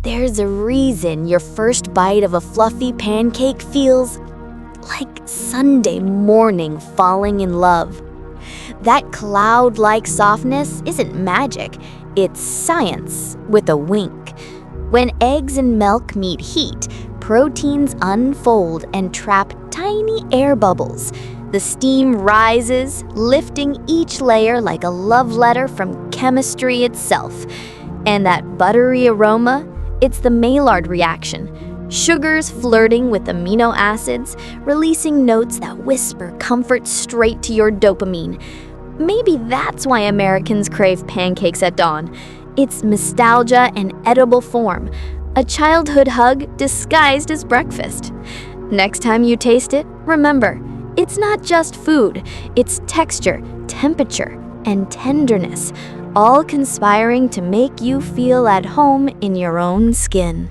There's a reason your first bite of a fluffy pancake feels like Sunday morning falling in love. That cloud-like softness isn't magic, it's science with a wink. When eggs and milk meet heat, proteins unfold and trap tiny air bubbles. The steam rises, lifting each layer like a love letter from chemistry itself. And that buttery aroma, it's the Maillard reaction. Sugars flirting with amino acids, releasing notes that whisper comfort straight to your dopamine. Maybe that's why Americans crave pancakes at dawn. It's nostalgia in edible form, a childhood hug disguised as breakfast. Next time you taste it, remember, it's not just food, it's texture, temperature, and tenderness, all conspiring to make you feel at home in your own skin.